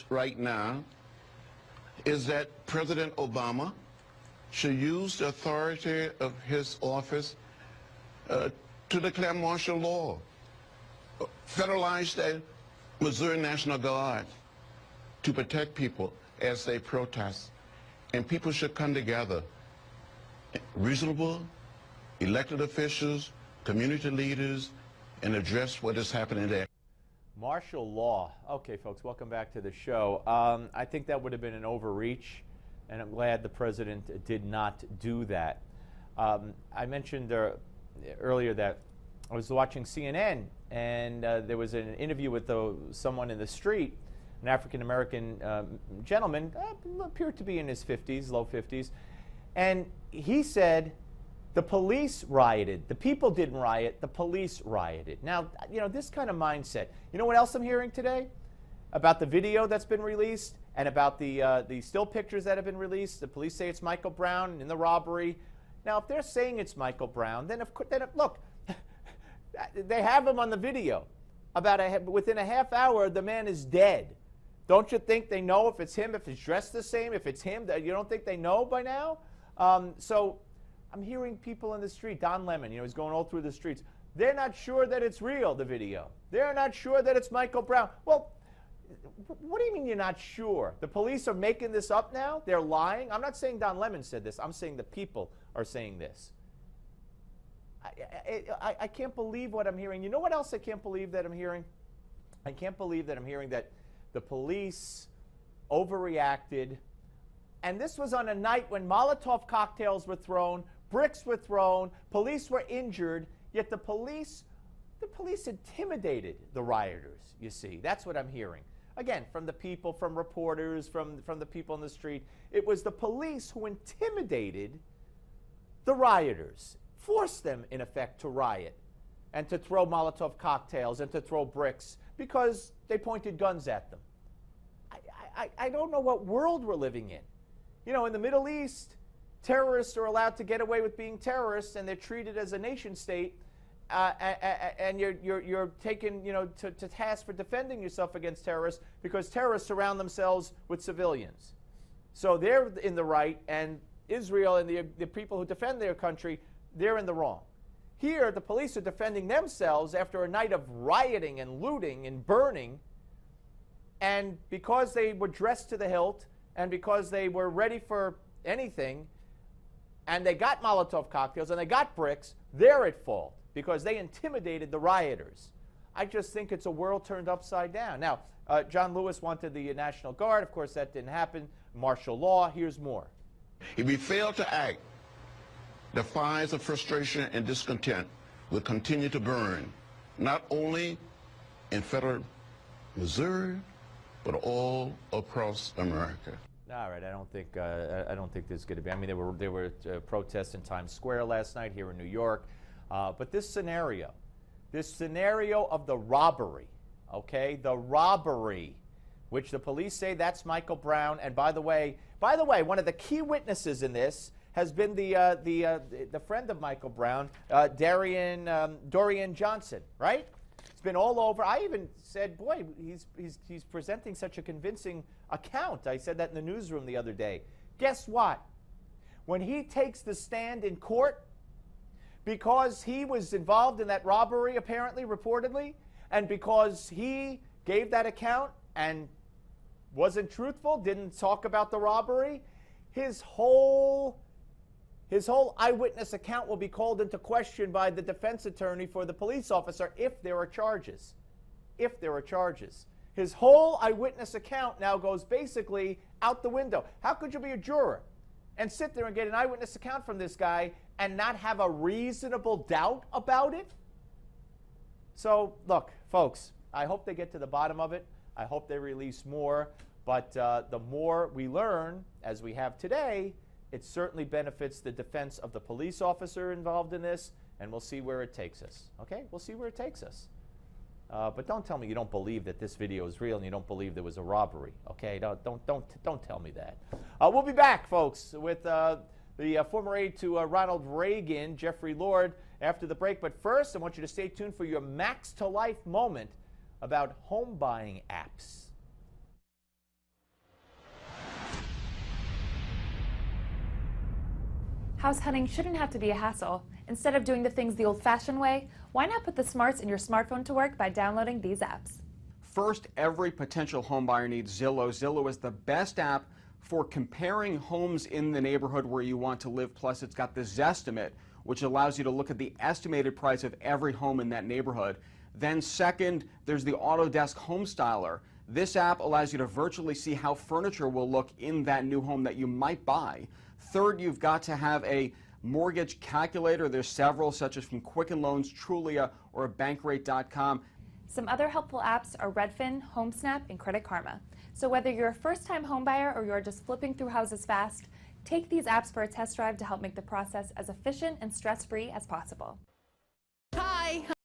right now is that President Obama should use the authority of his office to declare martial law, federalize the Missouri National Guard to protect people as they protest. And people should come together, reasonable, elected officials, community leaders, and address what is happening there. Martial law. Okay, folks, welcome back to the show. I think that would have been an overreach, and I'm glad the president did not do that. I mentioned earlier that I was watching CNN, and there was an interview with someone in the street, an African-American gentleman, appeared to be in his 50s, low 50s, and he said, the police rioted. The people didn't riot. The police rioted. Now, you know, this kind of mindset. You know what else I'm hearing today? About the video that's been released and about the still pictures that have been released. The police say it's Michael Brown in the robbery. Now, if they're saying it's Michael Brown, then look, they have him on the video. Within a half hour, the man is dead. Don't you think they know if it's him, if he's dressed the same, if it's him? You don't think they know by now? So I'm hearing people in the street, Don Lemon, you know, he's going all through the streets. They're not sure that it's real, the video. They're not sure that it's Michael Brown. Well, what do you mean you're not sure? The police are making this up now? They're lying? I'm not saying Don Lemon said this. I'm saying the people are saying this. I can't believe what I'm hearing. You know what else I can't believe that I'm hearing? I can't believe that I'm hearing that the police overreacted. And this was on a night when Molotov cocktails were thrown, bricks were thrown, police were injured, yet the police intimidated the rioters, you see. That's what I'm hearing. Again, from the people, from reporters, from the people in the street. It was the police who intimidated the rioters, forced them, in effect, to riot and to throw Molotov cocktails and to throw bricks because they pointed guns at them. I don't know what world we're living in. You know, in the Middle East, terrorists are allowed to get away with being terrorists, and they're treated as a nation state, and you're taken, you know, to task for defending yourself against terrorists because terrorists surround themselves with civilians. So they're in the right, and Israel and the people who defend their country, they're in the wrong. Here, the police are defending themselves after a night of rioting and looting and burning, and because they were dressed to the hilt, and because they were ready for anything, and they got Molotov cocktails and they got bricks, they're at fault because they intimidated the rioters. I just think it's a world turned upside down. Now, John Lewis wanted the National Guard. Of course, that didn't happen. Martial law. Here's more. If we fail to act, the fires of frustration and discontent will continue to burn, not only in federal Missouri, but all across America. All right, I don't think there's going to be. I mean, there were protests in Times Square last night here in New York, but this scenario of the robbery, okay, the robbery, which the police say that's Michael Brown. And by the way, one of the key witnesses in this has been the friend of Michael Brown, Dorian Johnson, right? It's been all over. I even said, boy, he's presenting such a convincing account. I said that in the newsroom the other day. Guess what? When he takes the stand in court, because he was involved in that robbery, apparently, reportedly, and because he gave that account and wasn't truthful, didn't talk about the robbery, his whole eyewitness account will be called into question by the defense attorney for the police officer if there are charges. If there are charges. His whole eyewitness account now goes basically out the window. How could you be a juror and sit there and get an eyewitness account from this guy and not have a reasonable doubt about it? So, look, folks, I hope they get to the bottom of it. I hope they release more. But the more we learn, as we have today, it certainly benefits the defense of the police officer involved in this, and we'll see where it takes us. Okay? We'll see where it takes us. But don't tell me you don't believe that this video is real and you don't believe there was a robbery. Okay? Don't tell me that. We'll be back, folks, with the former aide to Ronald Reagan, Jeffrey Lord, after the break. But first, I want you to stay tuned for your Max to Life moment about home buying apps. House hunting shouldn't have to be a hassle. Instead of doing the things the old-fashioned way, why not put the smarts in your smartphone to work by downloading these apps? First, every potential homebuyer needs Zillow. Zillow is the best app for comparing homes in the neighborhood where you want to live. Plus, it's got the Zestimate, which allows you to look at the estimated price of every home in that neighborhood. Then second, there's the Autodesk Home Styler. This app allows you to virtually see how furniture will look in that new home that you might buy. Third, you've got to have a mortgage calculator. There's several, such as from Quicken Loans, Trulia, or Bankrate.com. Some other helpful apps are Redfin, HomeSnap, and Credit Karma. So whether you're a first-time homebuyer or you're just flipping through houses fast, take these apps for a test drive to help make the process as efficient and stress-free as possible. Hi.